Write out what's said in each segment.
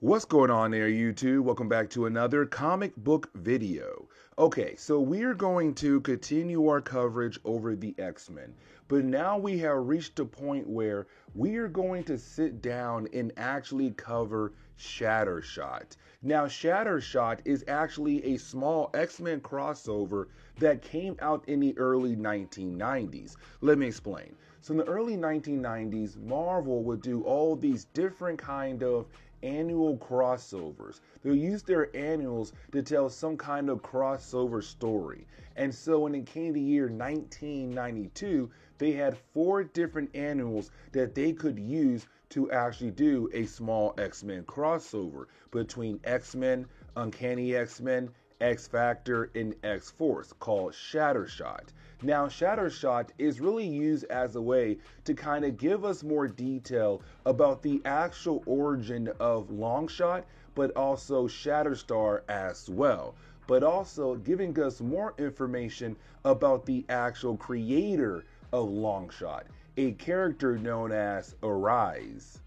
What's going on there, YouTube? Welcome back to another comic book video. Okay, so we are going to continue our coverage over the X-Men, but now we have reached a point where we are going to sit down and actually cover Shattershot. Now, Shattershot is actually a small X-Men crossover that came out in the early 1990s. Let me explain. So in the early 1990s, Marvel would do all these different kind of annual crossovers. They'll use their annuals to tell some kind of crossover story. And so when it came to year 1992, they had 4 different annuals that they could use to actually do a small X-Men crossover between X-Men, Uncanny X-Men, X-Factor, and X-Force called Shattershot. Now, Shattershot is really used as a way to kind of give us more detail about the actual origin of Longshot, but also Shatterstar as well, but also giving us more information about the actual creator of Longshot, a character known as Arise.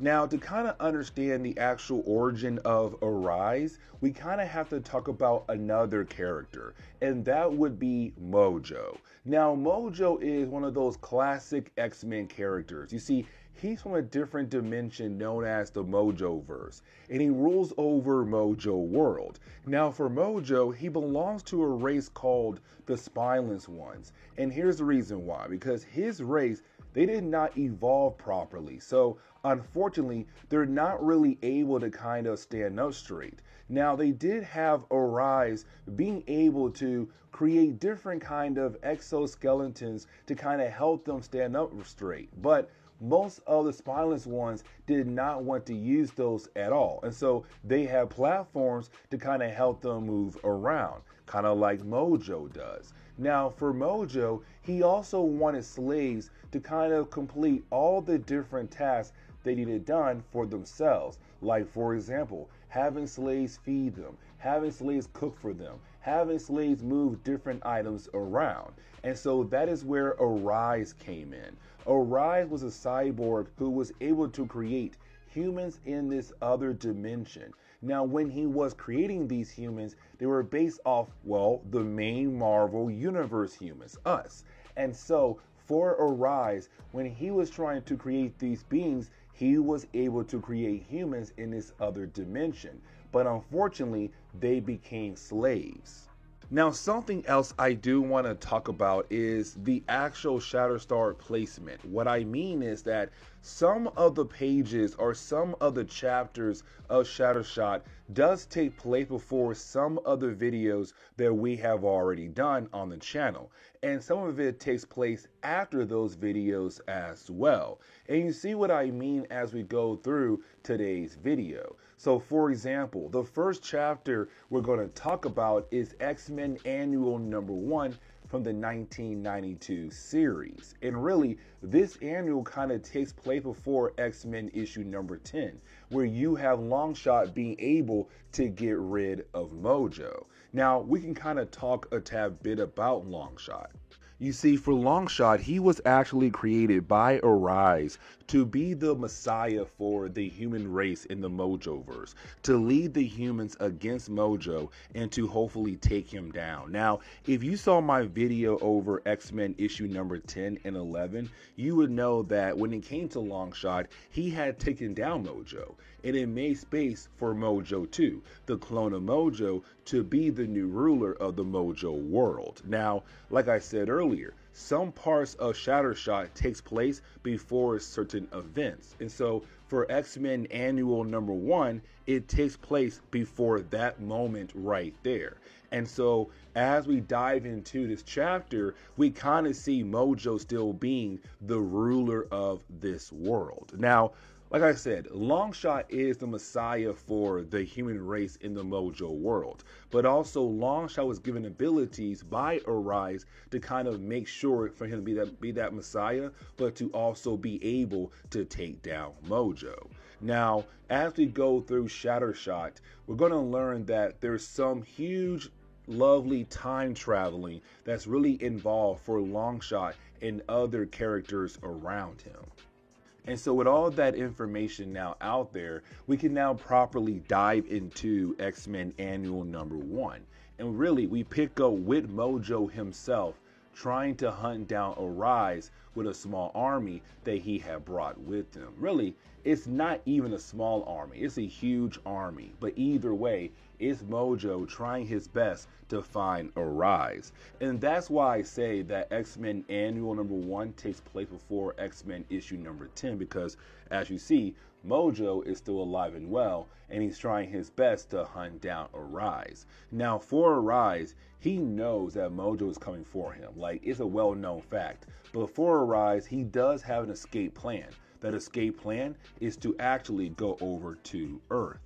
Now, to kind of understand the actual origin of Arise, we kind of have to talk about another character, and that would be Mojo. Now, Mojo is one of those classic X-Men characters. You see, he's from a different dimension known as the Mojoverse, and he rules over Mojo World. Now, for Mojo, he belongs to a race called the Spineless Ones, and here's the reason why. Because his race, they did not evolve properly, so unfortunately, they're not really able to kind of stand up straight. Now, they did have Arise being able to create different kind of exoskeletons to kind of help them stand up straight, but most of the spineless ones did not want to use those at all. And so they have platforms to kind of help them move around, kind of like Mojo does. Now, for Mojo, he also wanted slaves to kind of complete all the different tasks they needed done for themselves. Like, for example, having slaves feed them, having slaves cook for them, having slaves move different items around. And so that is where Arise came in. Arise was a cyborg who was able to create humans in this other dimension. Now, when he was creating these humans, they were based off, well, the main Marvel Universe humans, us. And so for Arise, when he was trying to create these beings, he was able to create humans in this other dimension. But unfortunately, they became slaves. Now, something else I do want to talk about is the actual Shatterstar placement. What I mean is that some of the pages or some of the chapters of Shattershot does take place before some of the videos that we have already done on the channel. And some of it takes place after those videos as well. And you see what I mean as we go through today's video. So for example, the first chapter we're going to talk about is X-Men Annual number 1 from the 1992 series. And really, this annual kind of takes place before X-Men issue number 10, where you have Longshot being able to get rid of Mojo. Now, we can kind of talk a tad bit about Longshot. You see, for Longshot, he was actually created by Arise to be the messiah for the human race in the Mojoverse, to lead the humans against Mojo and to hopefully take him down. Now, if you saw my video over X-Men issue number 10 and 11, you would know that when it came to Longshot, he had taken down Mojo, and it made space for Mojo 2, the clone of Mojo, to be the new ruler of the Mojo world. Now, like I said earlier, some parts of Shattershot takes place before certain events. And so for X-Men Annual number 1, it takes place before that moment right there. And so as we dive into this chapter, we kind of see Mojo still being the ruler of this world. Now, like I said, Longshot is the messiah for the human race in the Mojo world, but also Longshot was given abilities by Arise to kind of make sure for him to be that messiah, but to also be able to take down Mojo. Now, as we go through Shattershot, we're going to learn that there's some huge, lovely time traveling that's really involved for Longshot and other characters around him. And so with all that information now out there, we can now properly dive into X-Men Annual #1. And really, we pick up with Mojo himself trying to hunt down Arise with a small army that he had brought with him. Really, it's not even a small army, it's a huge army. But either way, it's Mojo trying his best to find Arise. And that's why I say that X-Men Annual #1 takes place before X-Men issue #10, because as you see, Mojo is still alive and well, and he's trying his best to hunt down Arise. Now, for Arise, he knows that Mojo is coming for him. Like, it's a well-known fact. But for Arise, he does have an escape plan. That escape plan is to actually go over to Earth.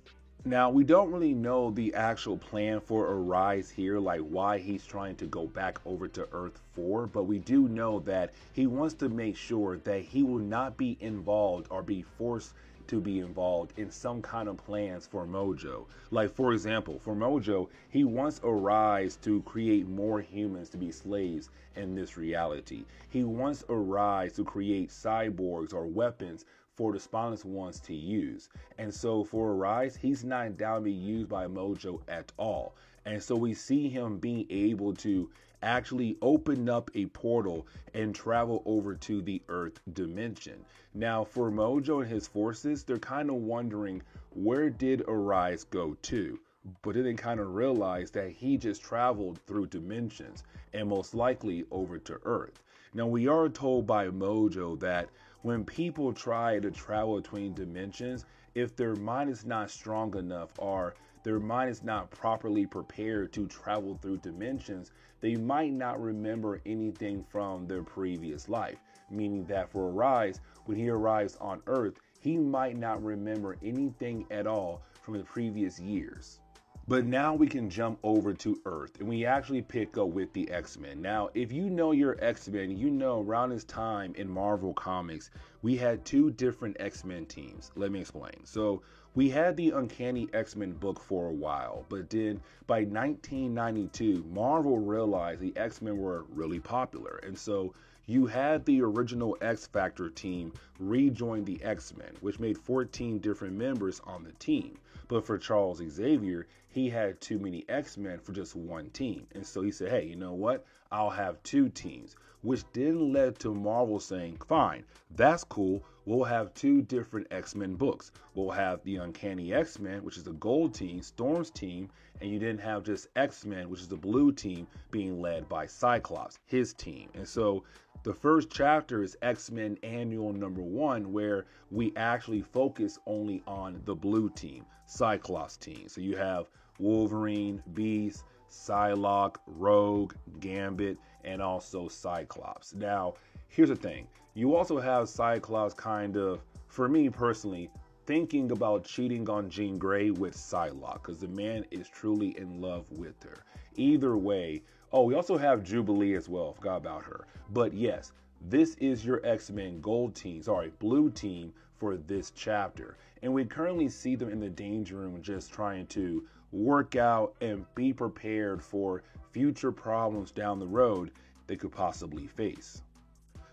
Now, we don't really know the actual plan for Arise here, like why he's trying to go back over to Earth 4, but we do know that he wants to make sure that he will not be involved or be forced to be involved in some kind of plans for Mojo. Like, for example, for Mojo, he wants Arise to create more humans to be slaves in this reality. He wants Arise to create cyborgs or weapons for the Spineless Ones to use. And so for Arise, he's not down to be used by Mojo at all. And so we see him being able to actually open up a portal and travel over to the Earth dimension. Now, for Mojo and his forces, they're kind of wondering, where did Arise go to? But then they kind of realize that he just traveled through dimensions and most likely over to Earth. Now, we are told by Mojo that when people try to travel between dimensions, if their mind is not strong enough or their mind is not properly prepared to travel through dimensions, they might not remember anything from their previous life. Meaning that for Arise, when he arrives on Earth, he might not remember anything at all from the previous years. But now we can jump over to Earth and we actually pick up with the X-Men. Now, if you know your X-Men, you know around this time in Marvel Comics, we had two different X-Men teams. Let me explain. So we had the Uncanny X-Men book for a while, but then by 1992, Marvel realized the X-Men were really popular. And so you had the original X-Factor team rejoin the X-Men, which made 14 different members on the team. But for Charles Xavier, he had too many X-Men for just one team. And so he said, hey, you know what? I'll have two teams, which then led to Marvel saying, fine, that's cool. We'll have two different X-Men books. We'll have the Uncanny X-Men, which is the gold team, Storm's team, and you didn't have just X-Men, which is the blue team, being led by Cyclops, his team. And so the first chapter is X-Men Annual #1, where we actually focus only on the blue team, Cyclops team. So you have Wolverine, Beast, Psylocke, Rogue, Gambit, and also Cyclops. Now, here's the thing. You also have Cyclops kind of, for me personally, thinking about cheating on Jean Grey with Psylocke, because the man is truly in love with her. Either way, oh, we also have Jubilee as well, forgot about her. But yes, this is your X-Men blue team for this chapter. And we currently see them in the Danger Room just trying to work out and be prepared for future problems down the road they could possibly face.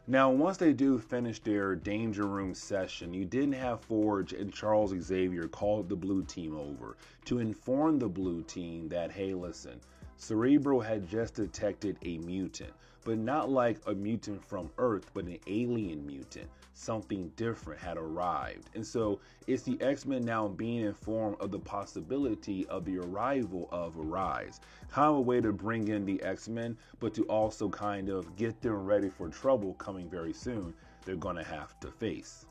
Now, once they do finish their Danger Room session, you didn't have Forge and Charles Xavier call the blue team over to inform the blue team that, hey, listen, Cerebro had just detected a mutant, but not like a mutant from Earth, but an alien mutant. Something different had arrived. And so it's the X-Men now being informed of the possibility of the arrival of Arise. Kind of a way to bring in the X-Men, but to also kind of get them ready for trouble coming very soon they're going to have to face.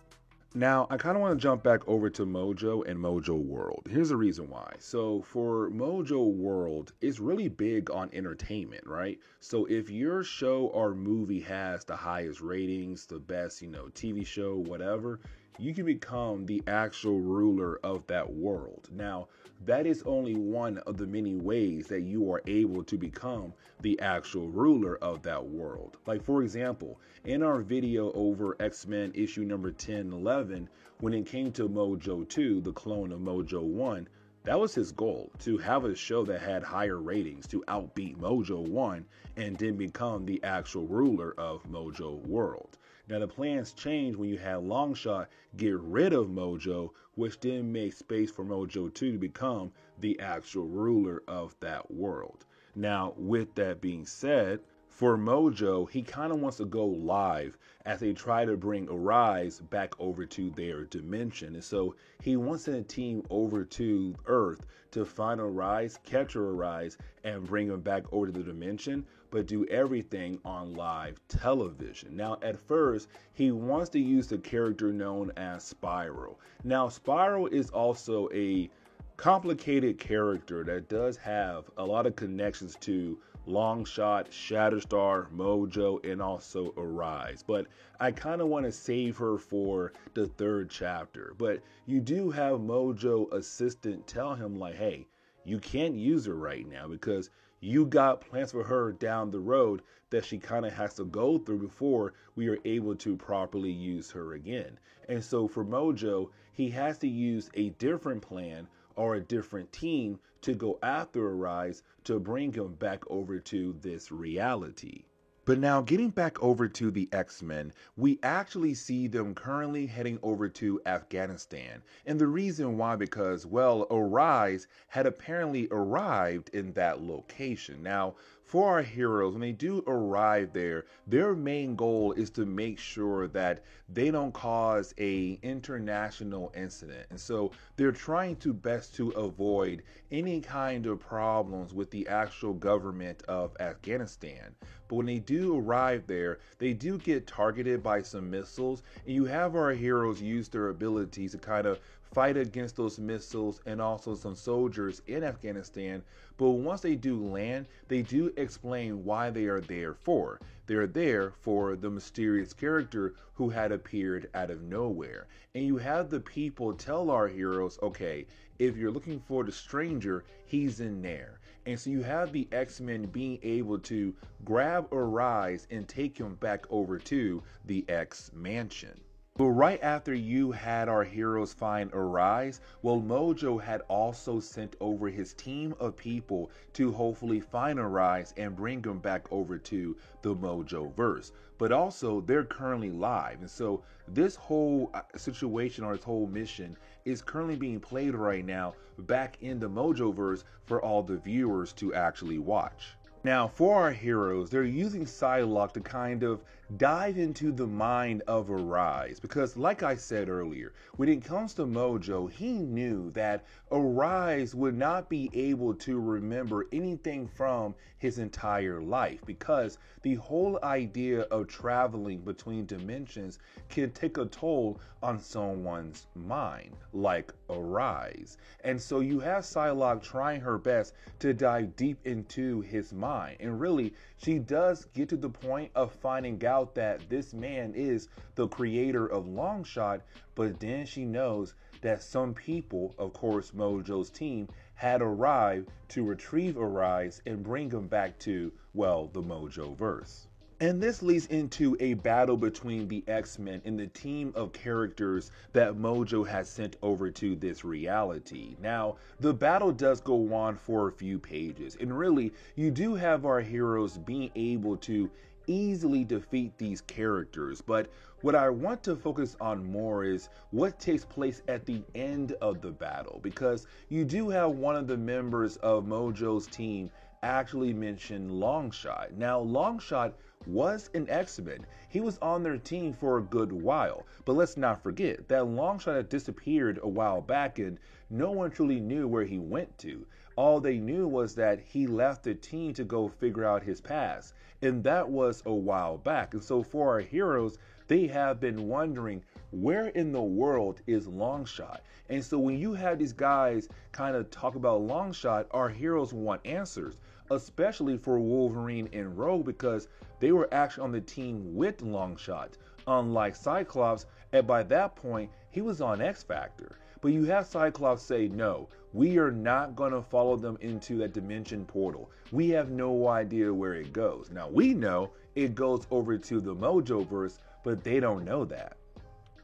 Now, I kind of want to jump back over to Mojo and Mojo World. Here's the reason why. So for Mojo World, it's really big on entertainment, right? So if your show or movie has the highest ratings, the best, TV show, whatever, you can become the actual ruler of that world. Now, that is only one of the many ways that you are able to become the actual ruler of that world. Like, for example, in our video over X-Men issue #10 and 11, when it came to Mojo 2, the clone of Mojo 1, that was his goal, to have a show that had higher ratings, to outbeat Mojo 1, and then become the actual ruler of Mojo World. Now the plans change when you had Longshot get rid of Mojo, which then makes space for Mojo 2 to become the actual ruler of that world. Now, with that being said, for Mojo, he kind of wants to go live as they try to bring Arise back over to their dimension. And so he wants to team over to Earth to find Arise, capture Arise, and bring him back over to the dimension, but do everything on live television. Now, at first, he wants to use the character known as Spiral. Now, Spiral is also a complicated character that does have a lot of connections to Longshot, Shatterstar, Mojo, and also Arise. But I kind of want to save her for the third chapter. But you do have Mojo assistant tell him like, hey, you can't use her right now because you got plans for her down the road that she kind of has to go through before we are able to properly use her again. And so for Mojo, he has to use a different plan or a different team to go after Arise to bring him back over to this reality. But now getting back over to the X-Men, we actually see them currently heading over to Afghanistan. And the reason why, because, well, Arise had apparently arrived in that location. Now, for our heroes, when they do arrive there, their main goal is to make sure that they don't cause a international incident. And so they're trying to best to avoid any kind of problems with the actual government of Afghanistan. But when they do arrive there, they do get targeted by some missiles, and you have our heroes use their abilities to kind of fight against those missiles and also some soldiers in Afghanistan. But once they do land, they do explain why they are there for. They're there for the mysterious character who had appeared out of nowhere. And you have the people tell our heroes, okay, if you're looking for the stranger, he's in there. And so you have the X-Men being able to grab Arise and take him back over to the X-Mansion. But right after you had our heroes find Arise, well, Mojo had also sent over his team of people to hopefully find Arise and bring him back over to the Mojo verse. But also, they're currently live. And so this whole situation or this whole mission is currently being played right now back in the Mojo verse for all the viewers to actually watch. Now, for our heroes, they're using Psylocke to kind of dive into the mind of Arise, because like I said earlier, when it comes to Mojo, he knew that Arise would not be able to remember anything from his entire life, because the whole idea of traveling between dimensions can take a toll on someone's mind, like Arise. And so you have Psylocke trying her best to dive deep into his mind. And really, she does get to the point of finding out that this man is the creator of Longshot, but then she knows that some people, of course Mojo's team, had arrived to retrieve Arise and bring him back to, well, the Mojo verse. And this leads into a battle between the X-Men and the team of characters that Mojo has sent over to this reality. Now, the battle does go on for a few pages, and really, you do have our heroes being able to easily defeat these characters, but what I want to focus on more is what takes place at the end of the battle, because you do have one of the members of Mojo's team actually mention Longshot. Now, Longshot was an X-Men. He was on their team for a good while, but let's not forget that Longshot had disappeared a while back and no one truly knew where he went to. All they knew was that he left the team to go figure out his past, and that was a while back. And so for our heroes, they have been wondering, where in the world is Longshot? And so when you have these guys kind of talk about Longshot, our heroes want answers, especially for Wolverine and Rogue, because they were actually on the team with Longshot, unlike Cyclops, and by that point, he was on X-Factor. But you have Cyclops say, no, we are not going to follow them into that dimension portal. We have no idea where it goes. Now, we know it goes over to the Mojoverse, but they don't know that.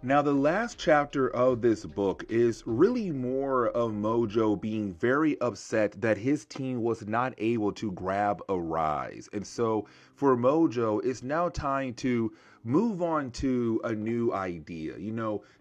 Now, the last chapter of this book is really more of Mojo being very upset that his team was not able to grab a rise. And so for Mojo, it's now time to move on to a new idea,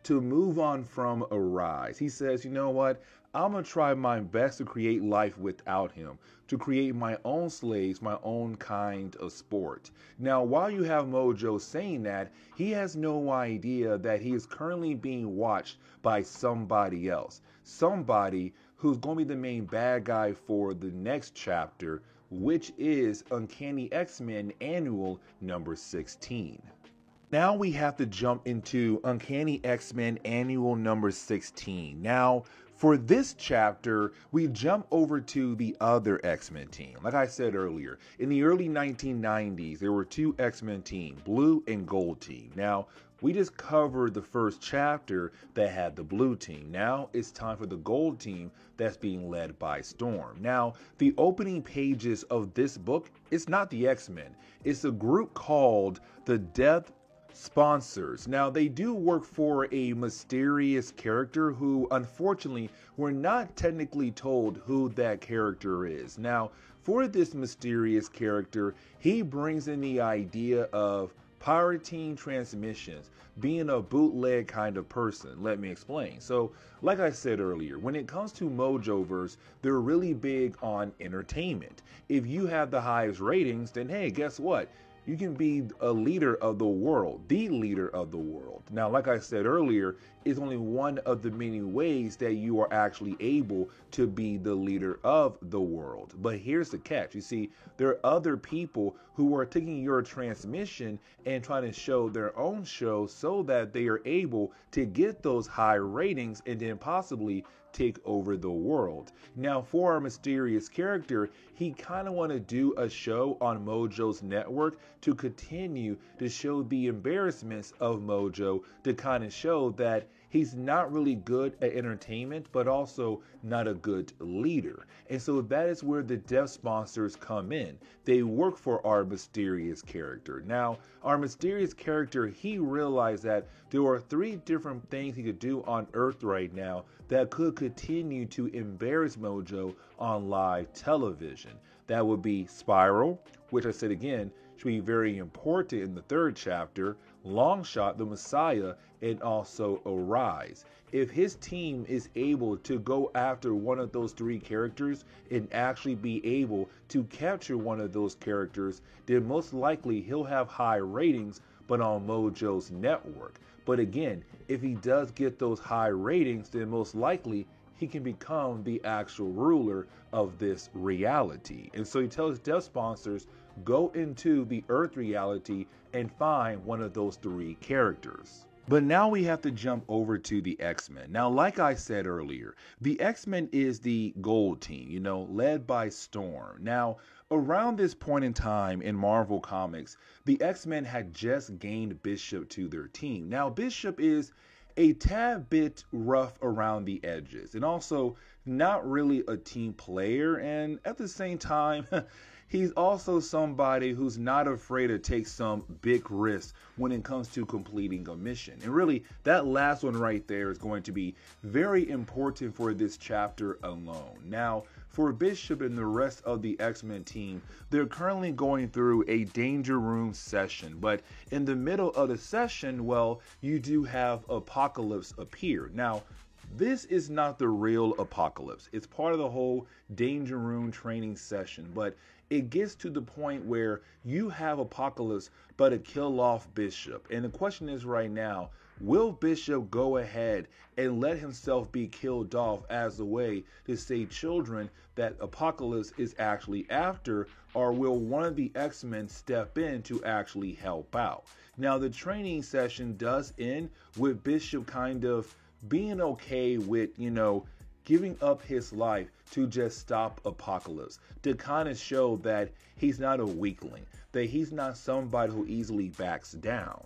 to move on from a rise. He says, you know what? I'm going to try my best to create life without him, to create my own slaves, my own kind of sport. Now, while you have Mojo saying that, he has no idea that he is currently being watched by somebody else, somebody who's going to be the main bad guy for the next chapter, which is Uncanny X-Men Annual number 16. Now we have to jump into Uncanny X-Men Annual number 16. Now, for this chapter, we jump over to the other X-Men team. Like I said earlier, in the early 1990s, there were two X-Men teams, Blue and Gold team. Now, we just covered the first chapter that had the Blue team. Now it's time for the Gold team that's being led by Storm. Now, the opening pages of this book, it's not the X-Men. It's a group called the Death Sponsors. Now, they do work for a mysterious character who, unfortunately, we're not technically told who that character is. Now, for this mysterious character, he brings in the idea of pirating transmissions, being a bootleg kind of person. Let me explain. So, like I said earlier, when it comes to Mojoverse, they're really big on entertainment. If you have the highest ratings, then hey, guess what? You can be a leader of the world, the leader of the world. Now, like I said earlier, it's only one of the many ways that you are actually able to be the leader of the world. But here's the catch. You see, there are other people who are taking your transmission and trying to show their own show so that they are able to get those high ratings and then possibly take over the world. Now, for our mysterious character, he kind of want to do a show on Mojo's network to continue to show the embarrassments of Mojo, to kind of show that he's not really good at entertainment, but also not a good leader. And so that is where the Death Sponsors come in. They work for our mysterious character. Now, our mysterious character, he realized that there are three different things he could do on Earth right now that could continue to embarrass Mojo on live television. That would be Spiral, which I said again should be very important in the third chapter, Longshot, the Messiah, and also Arise. If his team is able to go after one of those three characters and actually be able to capture one of those characters, then most likely he'll have high ratings, but on Mojo's network. But again, if he does get those high ratings, then most likely he can become the actual ruler of this reality. And so he tells Death Sponsors, go into the Earth reality and find one of those three characters. But now we have to jump over to the X-Men. Now, like I said earlier, the X-Men is the Gold team, led by Storm. Now, around this point in time in Marvel Comics, the X-Men had just gained Bishop to their team. Now, Bishop is a tad bit rough around the edges and also not really a team player, and at the same time, he's also somebody who's not afraid to take some big risks when it comes to completing a mission. And really, that last one right there is going to be very important for this chapter alone. Now, for Bishop and the rest of the X-Men team, they're currently going through a Danger Room session. But in the middle of the session, well, you do have Apocalypse appear. Now, this is not the real Apocalypse. It's part of the whole Danger Room training session, but it gets to the point where you have Apocalypse but to kill off Bishop. And the question is right now, will Bishop go ahead and let himself be killed off as a way to save children that Apocalypse is actually after, or will one of the X-Men step in to actually help out? Now, the training session does end with Bishop kind of being okay with, giving up his life to just stop Apocalypse, to kind of show that he's not a weakling, that he's not somebody who easily backs down.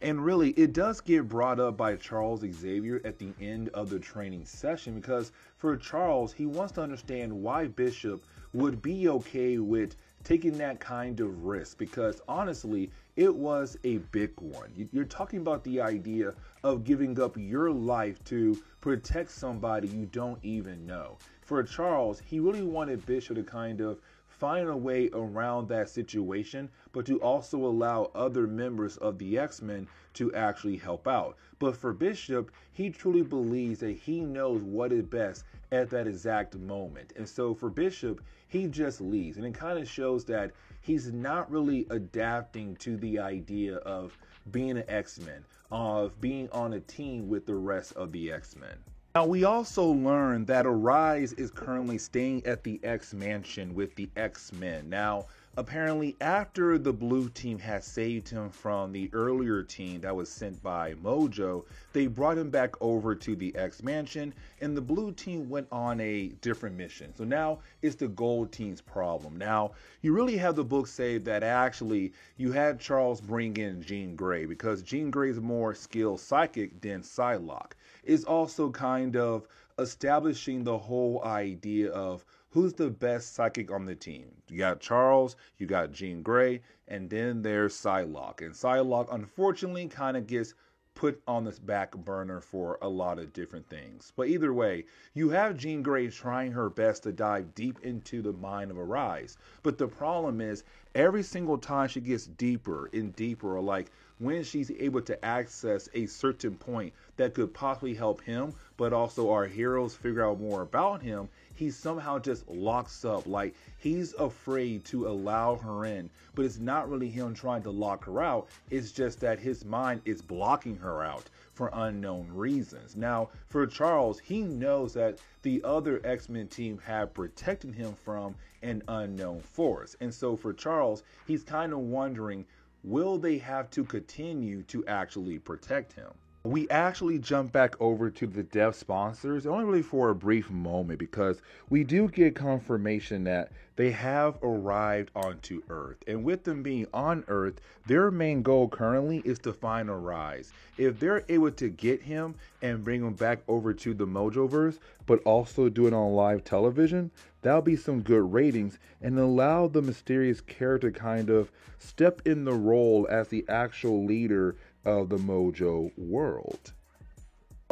And really, it does get brought up by Charles Xavier at the end of the training session, because for Charles, he wants to understand why Bishop would be okay with taking that kind of risk, because honestly, it was a big one. You're talking about the idea of giving up your life to protect somebody you don't even know. For Charles, he really wanted Bishop to kind of find a way around that situation, but to also allow other members of the X-Men to actually help out. But for Bishop, he truly believes that he knows what is best at that exact moment. And so for Bishop, he just leaves. And it kind of shows that he's not really adapting to the idea of being an X-Men, of being on a team with the rest of the X-Men. Now, we also learned that Arise is currently staying at the X Mansion with the X-Men. Now, apparently after the blue team had saved him from the earlier team that was sent by Mojo, they brought him back over to the X Mansion, and the blue team went on a different mission. So now it's the gold team's problem. Now, you really have the book say that actually you had Charles bring in Jean Grey because Jean Grey is more skilled psychic than Psylocke. It's also kind of establishing the whole idea of who's the best psychic on the team. You got Charles, you got Jean Grey, and then there's Psylocke. And Psylocke, unfortunately, kind of gets put on this back burner for a lot of different things. But either way, you have Jean Grey trying her best to dive deep into the mind of Arise. But the problem is, every single time she gets deeper and deeper, or like when she's able to access a certain point that could possibly help him, but also our heroes figure out more about him, he somehow just locks up. Like, he's afraid to allow her in, but it's not really him trying to lock her out. It's just that his mind is blocking her out for unknown reasons. Now, for Charles, he knows that the other X-Men team have protected him from an unknown force. And so for Charles, he's kind of wondering, will they have to continue to actually protect him? We actually jump back over to the dev sponsors, only really for a brief moment, because we do get confirmation that they have arrived onto Earth. And with them being on Earth, their main goal currently is to find Arise. If they're able to get him and bring him back over to the Mojoverse, but also do it on live television, that'll be some good ratings and allow the mysterious character kind of step in the role as the actual leader of the Mojo world.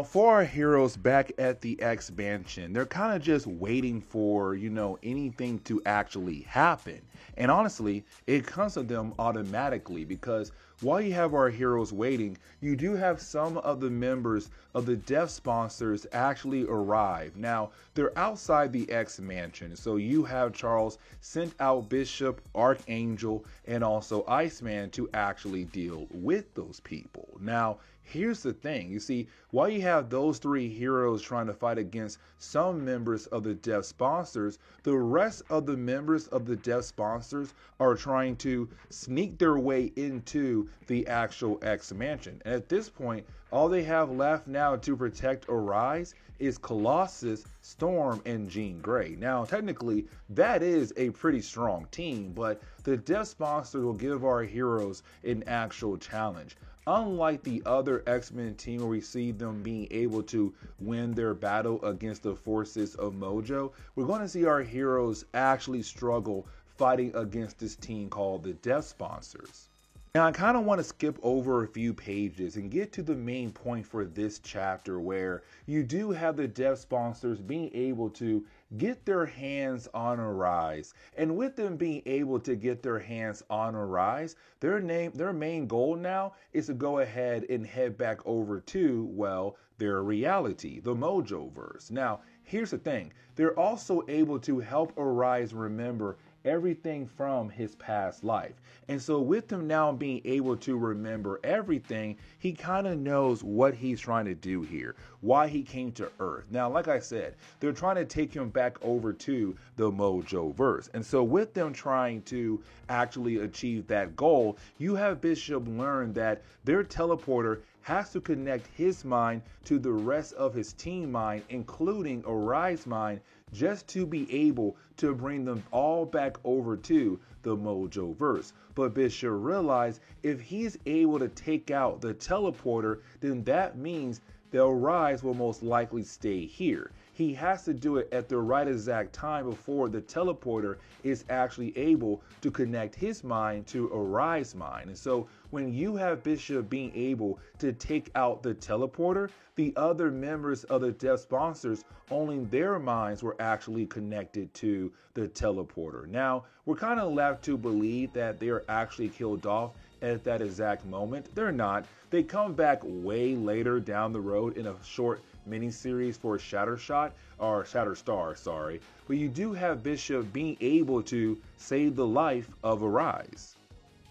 For our heroes back at the X Mansion, they're kind of just waiting for, anything to actually happen. And honestly, it comes to them automatically because while you have our heroes waiting, you do have some of the members of the dev sponsors actually arrive. Now, they're outside the X Mansion, so you have Charles sent out Bishop, Archangel, and also Iceman to actually deal with those people. Now, here's the thing. You see, while you have those three heroes trying to fight against some members of the dev sponsors, the rest of the members of the dev sponsors are trying to sneak their way into the actual X Mansion. And at this point, all they have left now to protect Arise is Colossus, Storm, and Jean Grey. Now, technically, that is a pretty strong team, but the dev sponsors will give our heroes an actual challenge. Unlike the other X-Men team where we see them being able to win their battle against the forces of Mojo, we're going to see our heroes actually struggle fighting against this team called the Dev Sponsors. Now, I kind of want to skip over a few pages and get to the main point for this chapter where you do have the dev sponsors being able to get their hands on Arise. And with them being able to get their hands on Arise, their main goal now is to go ahead and head back over to, well, their reality, the Mojoverse. Now, here's the thing. They're also able to help Arise remember everything from his past life. And so with him now being able to remember everything, he kind of knows what he's trying to do here, why he came to Earth. Now, like I said, they're trying to take him back over to the Mojoverse. And so with them trying to actually achieve that goal, you have Bishop learn that their teleporter has to connect his mind to the rest of his team mind, including Arise's mind, just to be able to bring them all back over to the Mojoverse. But Bishop realized if he's able to take out the teleporter, then that means the Arise will most likely stay here. he has to do it at the right exact time before the teleporter is actually able to connect his mind to Arai's mind. And so when you have Bishop being able to take out the teleporter, the other members of the Death Sponsors, only their minds were actually connected to the teleporter. Now, we're kind of left to believe that they are actually killed off at that exact moment. They're not. They come back way later down the road in a short miniseries for Shatterstar, sorry. But you do have Bishop being able to save the life of Arise.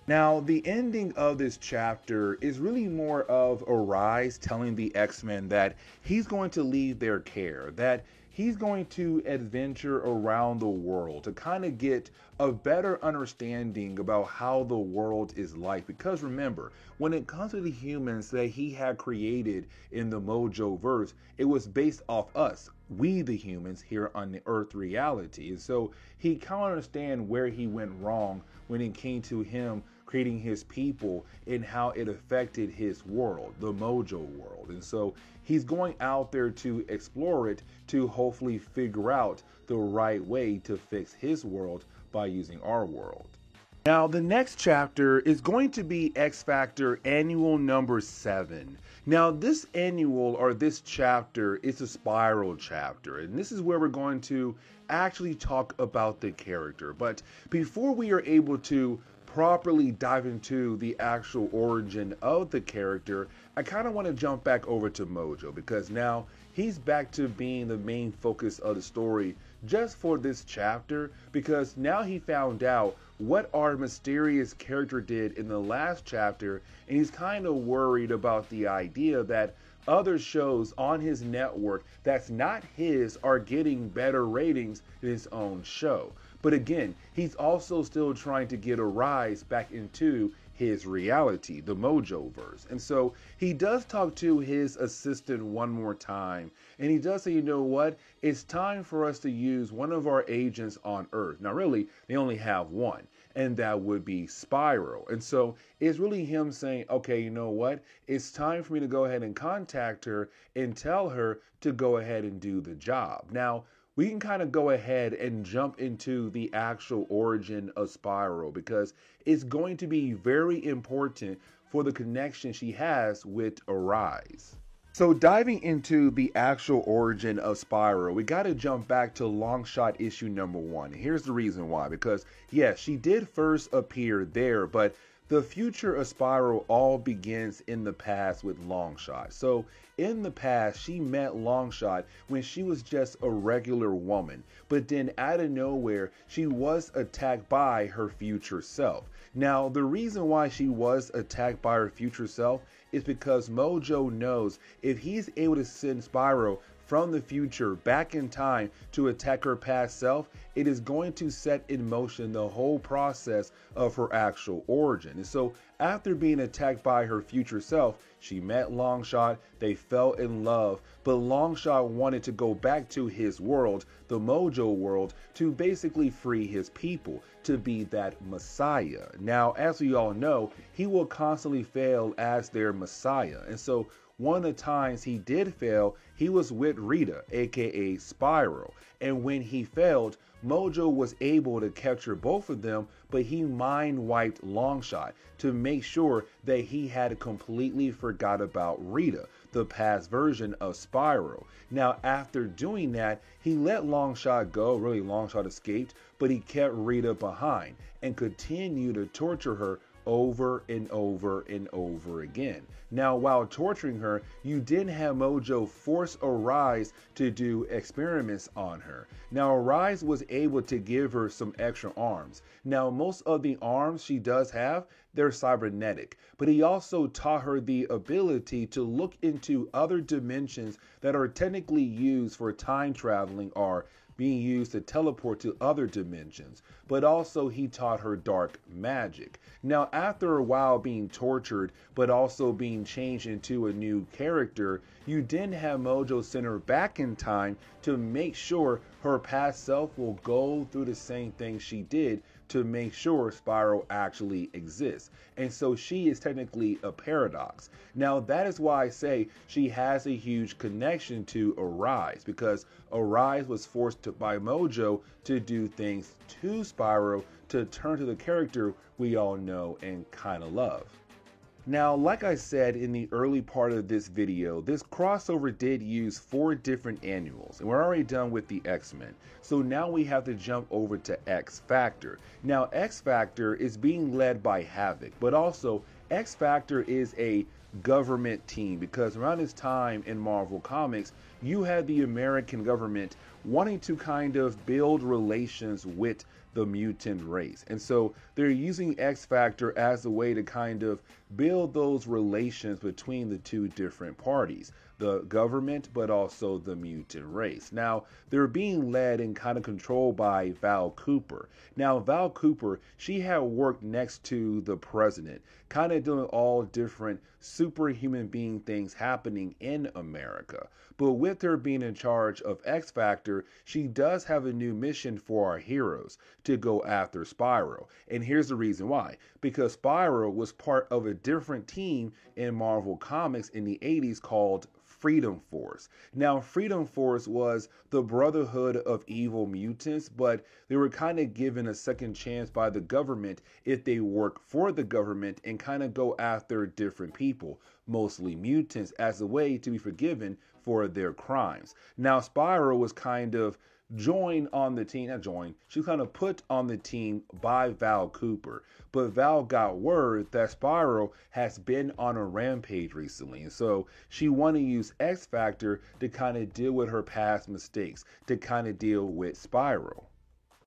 Now, the ending of this chapter is really more of Arise telling the X-Men that he's going to leave their care, that he's going to adventure around the world to kind of get a better understanding about how the world is like. Because remember, when it comes to the humans that he had created in the Mojo verse, it was based off us, we the humans here on the Earth reality. And so he can't understand where he went wrong when it came to him creating his people and how it affected his world, the Mojo world. And so he's going out there to explore it to hopefully figure out the right way to fix his world by using our world. Now, the next chapter is going to be X Factor Annual number 7. Now, this annual or this chapter is a spiral chapter, and this is where we're going to actually talk about the character. But before we are able to properly dive into the actual origin of the character, I kind of want to jump back over to Mojo, because now he's back to being the main focus of the story just for this chapter, because now he found out what our mysterious character did in the last chapter, and he's kind of worried about the idea that other shows on his network that's not his are getting better ratings than his own show. But again, he's also still trying to get Arise back into his reality, the Mojoverse. And so he does talk to his assistant one more time, and he does say, you know what, it's time for us to use one of our agents on Earth. Now really, they only have one, and that would be Spiral. And so it's really him saying, okay, you know what, it's time for me to go ahead and contact her and tell her to go ahead and do the job. Now, we can kind of go ahead and jump into the actual origin of Spiral, because it's going to be very important for the connection she has with Arise. So diving into the actual origin of Spiral, we got to jump back to Longshot issue number 1. Here's the reason why, because yes, she did first appear there, but the future of Spiral all begins in the past with Longshot. So in the past, she met Longshot when she was just a regular woman, but then out of nowhere, she was attacked by her future self. Now, the reason why she was attacked by her future self is because Mojo knows if he's able to send Spiral from the future back in time to attack her past self, it is going to set in motion the whole process of her actual origin. And so after being attacked by her future self, she met Longshot, they fell in love, but Longshot wanted to go back to his world, the Mojo world, to basically free his people, to be that Messiah. Now, as we all know, he will constantly fail as their Messiah. And so one of the times he did fail, he was with Rita, aka Spiral. And when he failed, Mojo was able to capture both of them, but he mind wiped Longshot to make sure that he had completely forgot about Rita, the past version of Spiral. Now, after doing that, he let Longshot go. Really, Longshot escaped, but he kept Rita behind and continued to torture her over and over and over again. Now, while torturing her, you did have Mojo force Arise to do experiments on her. Now, Arise was able to give her some extra arms. Now, most of the arms she does have, they're cybernetic, but he also taught her the ability to look into other dimensions that are technically used for time traveling or being used to teleport to other dimensions, but also he taught her dark magic. Now, after a while being tortured, but also being changed into a new character, you then have Mojo send her back in time to make sure her past self will go through the same thing she did to make sure Spyro actually exists. And so she is technically a paradox. Now, that is why I say she has a huge connection to Arise, because Arise was forced by Mojo to do things to Spyro to turn to the character we all know and kind of love. Now, like I said in the early part of this video, this crossover did use 4 different annuals, and we're already done with the X-Men. So now we have to jump over to X-Factor. Now, X-Factor is being led by Havoc, but also X-Factor is a government team, because around this time in Marvel Comics, you had the American government wanting to kind of build relations with the mutant race. And so they're using X-Factor as a way to kind of build those relations between the 2 different parties, the government, but also the mutant race. Now, they're being led and kind of controlled by Val Cooper. Now, Val Cooper, she had worked next to the president, kind of doing all different superhuman being things happening in America. But with her being in charge of X-Factor, she does have a new mission for our heroes, to go after Spyro. And here's the reason why. Because Spyro was part of a different team in Marvel Comics in the 80s called Freedom Force. Now, Freedom Force was the Brotherhood of Evil Mutants, but they were kind of given a second chance by the government if they work for the government and kind of go after different people, mostly mutants, as a way to be forgiven for their crimes. Now, Spyro was kind of joined on the team, she was kind of put on the team by Val Cooper. But Val got word that Spyro has been on a rampage recently, and so she wanted to use X-Factor to kind of deal with her past mistakes, to kind of deal with Spyro.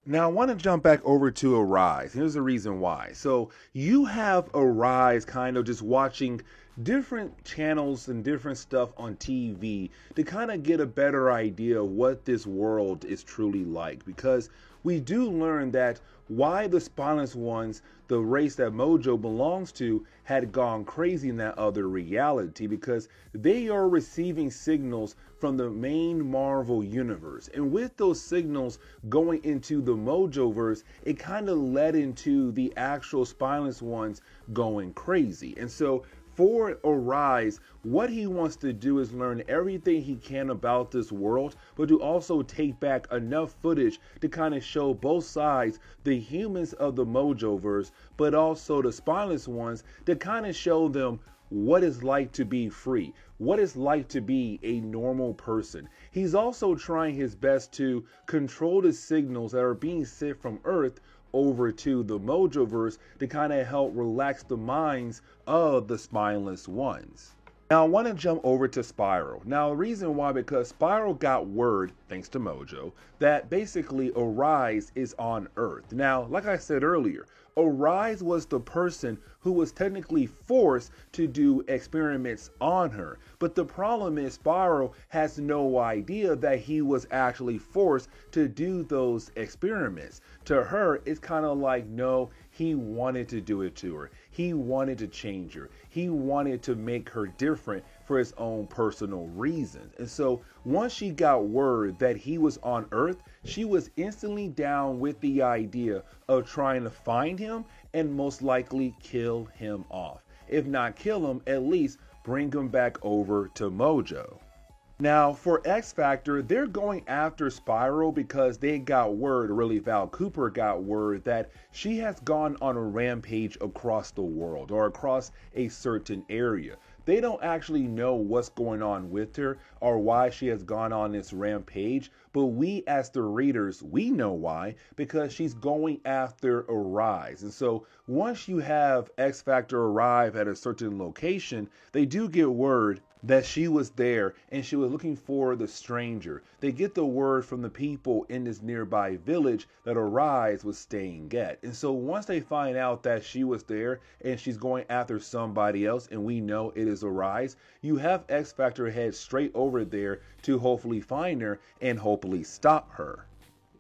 Now, I want to jump back over to Arise. Here's the reason why. So you have Arise kind of just watching different channels and different stuff on TV to kind of get a better idea of what this world is truly like, because we do learn that why the Spineless Ones, the race that Mojo belongs to, had gone crazy in that other reality, because they are receiving signals from the main Marvel universe. And with those signals going into the Mojoverse, it kind of led into the actual Spineless Ones going crazy. And so for Arise, what he wants to do is learn everything he can about this world, but to also take back enough footage to kind of show both sides, the humans of the Mojoverse, but also the Spineless Ones, to kind of show them what it's like to be free, what it's like to be a normal person. He's also trying his best to control the signals that are being sent from Earth over to the Mojoverse to kind of help relax the minds of the Spineless Ones. Now, I want to jump over to Spyro. Now, the reason why, because Spyro got word, thanks to Mojo, that basically Arise is on Earth. Now, like I said earlier, Arise was the person who was technically forced to do experiments on her. But the problem is Spyro has no idea that he was actually forced to do those experiments. To her, it's kind of like, no, he wanted to do it to her. He wanted to change her. He wanted to make her different for his own personal reasons. And so once she got word that he was on Earth, she was instantly down with the idea of trying to find him and most likely kill him off. If not kill him, at least bring him back over to Mojo. Now, for X-Factor, they're going after Spyro because they got word, really Val Cooper got word, that she has gone on a rampage across the world or across a certain area. They don't actually know what's going on with her or why she has gone on this rampage, but we as the readers, we know why, because she's going after Arise. And so once you have X-Factor arrive at a certain location, they do get word that she was there and she was looking for the stranger. They get the word from the people in this nearby village that Arise was staying at. And so once they find out that she was there and she's going after somebody else, and we know it is Arise, you have X-Factor head straight over there to hopefully find her and hopefully stop her.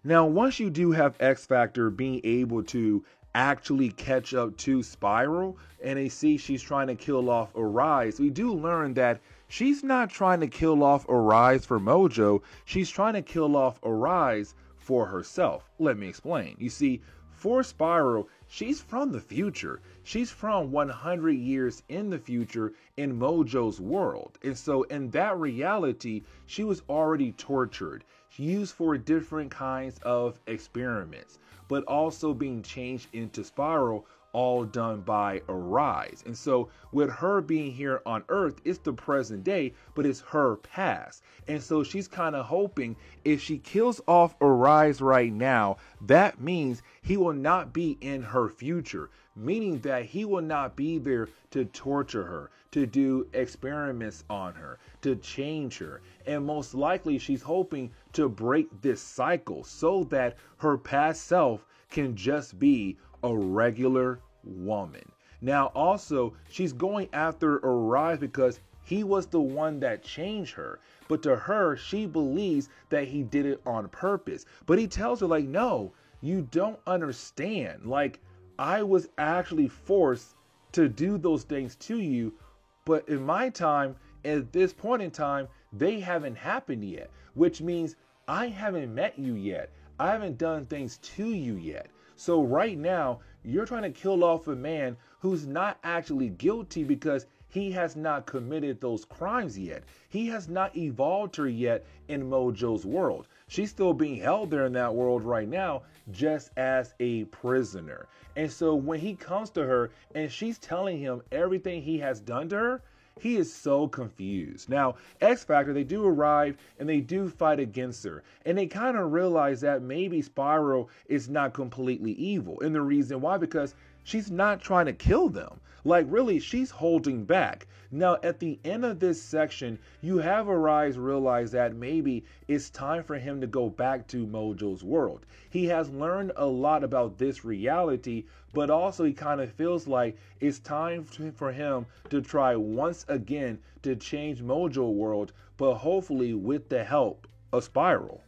Now, once you do have X-Factor being able to actually catch up to Spyro and they see she's trying to kill off Arise, we do learn that she's not trying to kill off Arise for Mojo, she's trying to kill off Arise for herself. Let me explain. You see, for Spiral, she's from the future. She's from 100 years in the future in Mojo's world. And so in that reality, she was already tortured, used for different kinds of experiments, but also being changed into Spiral, all done by Arise. And so with her being here on Earth, it's the present day, but it's her past. And so she's kind of hoping if she kills off Arise right now, that means he will not be in her future, meaning that he will not be there to torture her, to do experiments on her, to change her. And most likely she's hoping to break this cycle so that her past self can just be a regular woman. Now also, she's going after Arise because he was the one that changed her. But to her, she believes that he did it on purpose. But he tells her, like, no, you don't understand. Like, I was actually forced to do those things to you. But in my time, at this point in time, they haven't happened yet, which means I haven't met you yet. I haven't done things to you yet. So right now, you're trying to kill off a man who's not actually guilty because he has not committed those crimes yet. He has not evolved her yet in Mojo's world. She's still being held there in that world right now, just as a prisoner. And so when he comes to her and she's telling him everything he has done to her, he is so confused. Now, X Factor, they do arrive and they do fight against her. And they kind of realize that maybe Spiral is not completely evil. And the reason why, because she's not trying to kill them. Like, really, she's holding back. Now, at the end of this section, you have Arise realize that maybe it's time for him to go back to Mojo's world. He has learned a lot about this reality, but also he kind of feels like it's time for him to try once again to change Mojo world, but hopefully with the help of Spiral.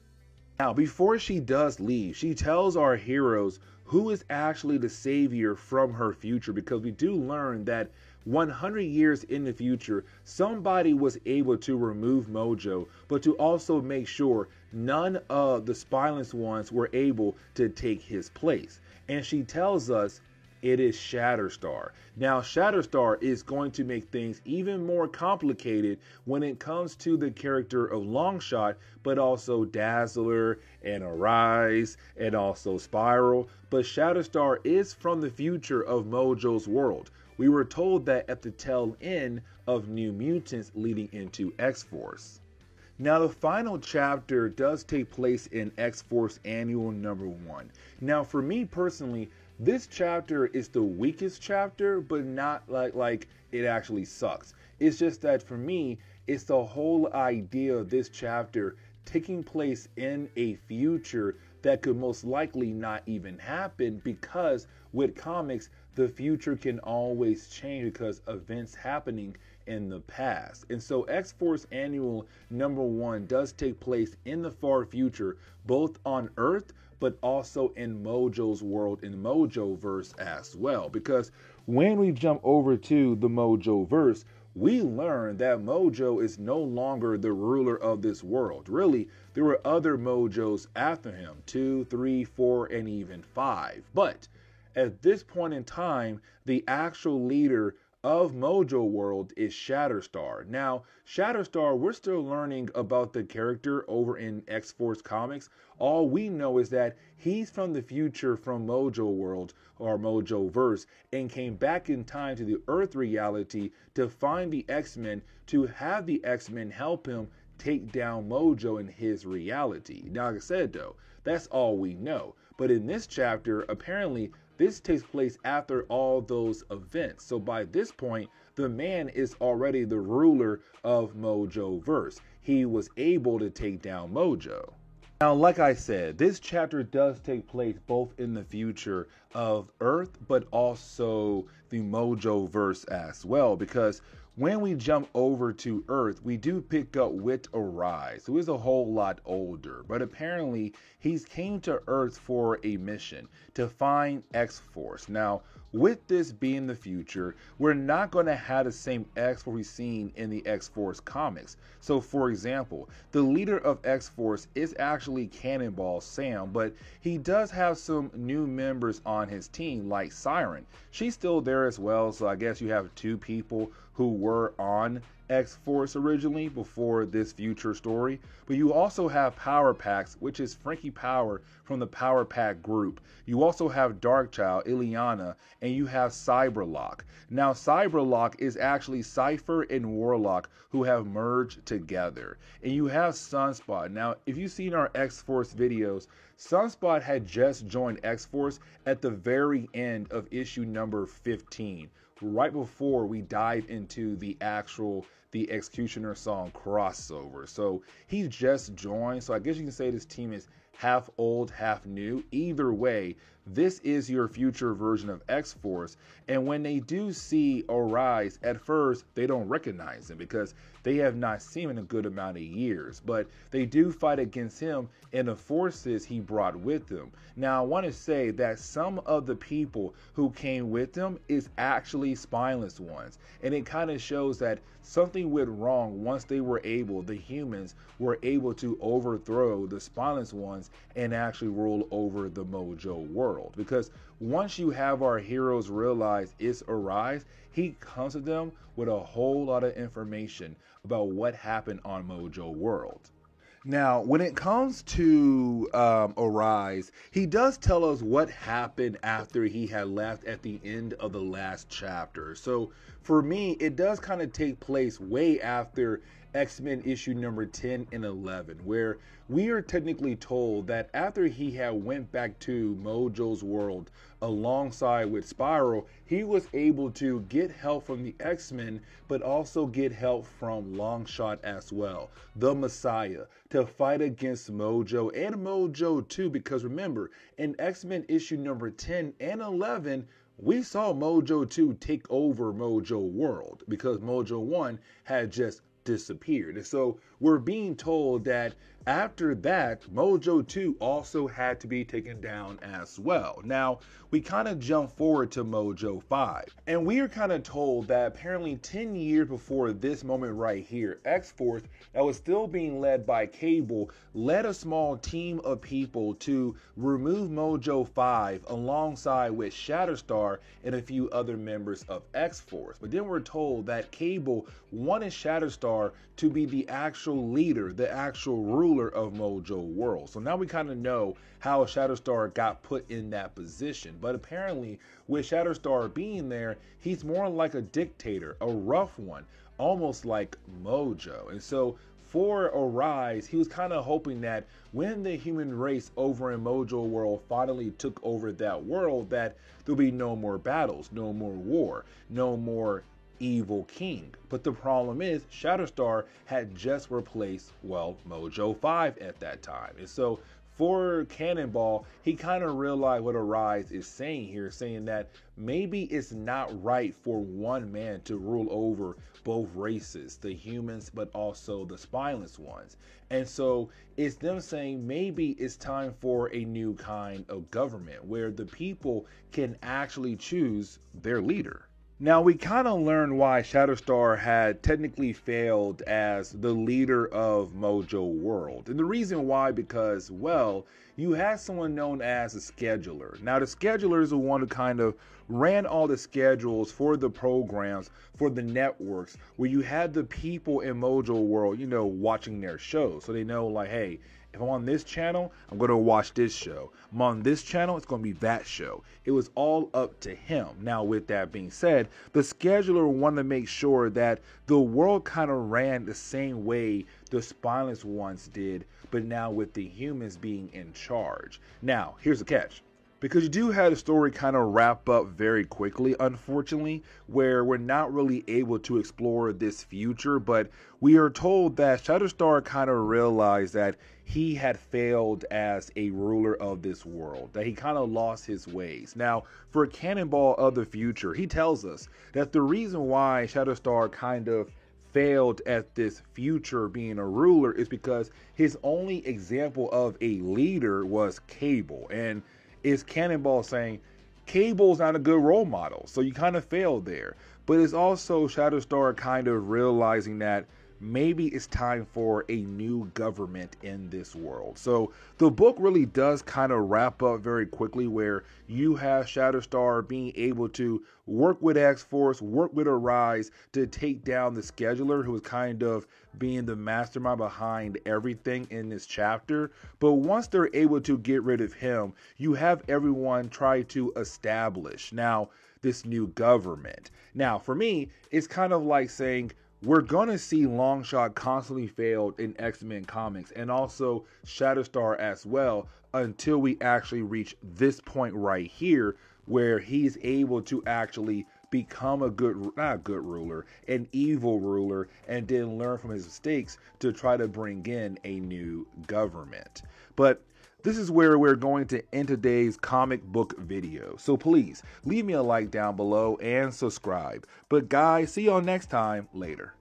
Now, before she does leave, she tells our heroes who is actually the savior from her future, because we do learn that 100 years in the future, somebody was able to remove Mojo, but to also make sure none of the spineless ones were able to take his place. And she tells us it is Shatterstar. Now, Shatterstar is going to make things even more complicated when it comes to the character of Longshot, but also Dazzler and Arise and also Spiral. But Shatterstar is from the future of Mojo's world. We were told that at the tail end of New Mutants leading into X-Force. Now, the final chapter does take place in X-Force Annual #1. Now, for me personally, this chapter is the weakest chapter, but not like it actually sucks. It's just that for me, it's the whole idea of this chapter taking place in a future that could most likely not even happen, because with comics, the future can always change because events happening in the past. And so X-Force Annual #1 does take place in the far future, both on Earth, but also in Mojo's world, in Mojoverse as well. Because when we jump over to the Mojoverse, we learn that Mojo is no longer the ruler of this world. Really, there were other Mojos after him, 2, 3, 4, and even 5. But at this point in time, the actual leader of Mojo world is Shatterstar. Now, Shatterstar, we're still learning about the character over in X-Force Comics. All we know is that he's from the future from Mojo world or Mojoverse and came back in time to the Earth reality to find the X-Men, to have the X-Men help him take down Mojo in his reality. Now, like I said though, that's all we know. But in this chapter, apparently, this takes place after all those events. So by this point, the man is already the ruler of Mojoverse. He was able to take down Mojo. Now, like I said, this chapter does take place both in the future of Earth, but also the Mojoverse as well, because when we jump over to Earth, we do pick up with Arise, who is a whole lot older, but apparently he's came to Earth for a mission to find X-Force. Now, with this being the future, we're not going to have the same X-Force we've seen in the X-Force comics. So, for example, the leader of X-Force is actually Cannonball Sam, but he does have some new members on his team, like Siren. She's still there as well, so I guess you have two people who were on X-Force originally before this future story. But you also have Power Packs, which is Frankie Power from the Power Pack group. You also have Darkchild, Ileana, and you have Cyberlock. Now, Cyberlock is actually Cypher and Warlock who have merged together. And you have Sunspot. Now, if you've seen our X-Force videos, Sunspot had just joined X-Force at the very end of issue number 15. Right before we dive into the Executioner song crossover. So he just joined. So I guess you can say this team is half old, half new. Either way, this is your future version of X-Force. And when they do see Arise, at first, they don't recognize him because they have not seen him in a good amount of years. But they do fight against him and the forces he brought with him. Now, I want to say that some of the people who came with him is actually spineless ones. And it kind of shows that something went wrong once they were able, the humans were able to overthrow the spineless ones and actually rule over the Mojo world. Because once you have our heroes realize it's Arise, he comes to them with a whole lot of information about what happened on Mojo world. Now, when it comes to Arise, he does tell us what happened after he had left at the end of the last chapter. So for me, it does kind of take place way after X-Men issue number 10 and 11, where we are technically told that after he had went back to Mojo's world alongside with Spiral, he was able to get help from the X-Men, but also get help from Longshot as well, the Messiah, to fight against Mojo and Mojo 2, because remember, in X-Men issue number 10 and 11, we saw Mojo 2 take over Mojo world because Mojo 1 had just disappeared. And so we're being told that after that, Mojo 2 also had to be taken down as well. Now, we kind of jump forward to Mojo 5, and we are kind of told that apparently 10 years before this moment right here, X-Force, that was still being led by Cable, led a small team of people to remove Mojo 5 alongside with Shatterstar and a few other members of X-Force. But then we're told that Cable wanted Shatterstar to be the actual leader, the actual ruler of Mojo world. So now we kind of know how Shatterstar got put in that position. But apparently with Shatterstar being there, he's more like a dictator, a rough one, almost like Mojo. And so for Arise, he was kind of hoping that when the human race over in Mojo world finally took over that world, that there'll be no more battles, no more war, no more evil king. But the problem is Shatterstar had just replaced, well, Mojo 5 at that time. And so for Cannonball, he kind of realized what Arise is saying here, saying that maybe it's not right for one man to rule over both races, the humans, but also the spineless ones. And so it's them saying maybe it's time for a new kind of government where the people can actually choose their leader. Now, we kind of learned why Shatterstar had technically failed as the leader of Mojo World. And the reason why, because, well, you had someone known as a scheduler. Now, the scheduler is the one who kind of ran all the schedules for the programs, for the networks, where you had the people in Mojo World, you know, watching their shows. So they know, like, hey, if I'm on this channel, I'm going to watch this show. I'm on this channel, it's going to be that show. It was all up to him. Now, with that being said, the scheduler wanted to make sure that the world kind of ran the same way the spineless ones did, but now with the humans being in charge. Now, here's the catch. Because you do have the story kind of wrap up very quickly, unfortunately, where we're not really able to explore this future, but we are told that Shatterstar kind of realized that he had failed as a ruler of this world, that he kind of lost his ways. Now, for Cannonball of the Future, he tells us that the reason why Shatterstar kind of failed at this future being a ruler is because his only example of a leader was Cable. And is Cannonball saying Cable's not a good role model, so you kind of failed there. But it's also Shatterstar kind of realizing that maybe it's time for a new government in this world. So the book really does kind of wrap up very quickly, where you have Shatterstar being able to work with X-Force, work with Arise to take down the Scheduler, who was kind of being the mastermind behind everything in this chapter. But once they're able to get rid of him, you have everyone try to establish now this new government. Now, for me, it's kind of like saying, we're going to see Longshot constantly fail in X-Men comics, and also Shatterstar as well, until we actually reach this point right here, where he's able to actually become a not a good ruler, an evil ruler, and then learn from his mistakes to try to bring in a new government. But this is where we're going to end today's comic book video. So please leave me a like down below and subscribe. But guys, see y'all next time. Later.